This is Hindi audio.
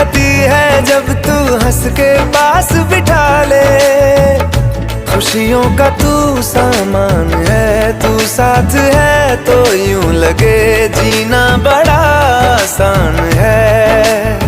होती है जब तू हंस के पास बिठा ले। खुशियों का तू सामान है, तू साथ है तो यूं लगे जीना बड़ा आसान है।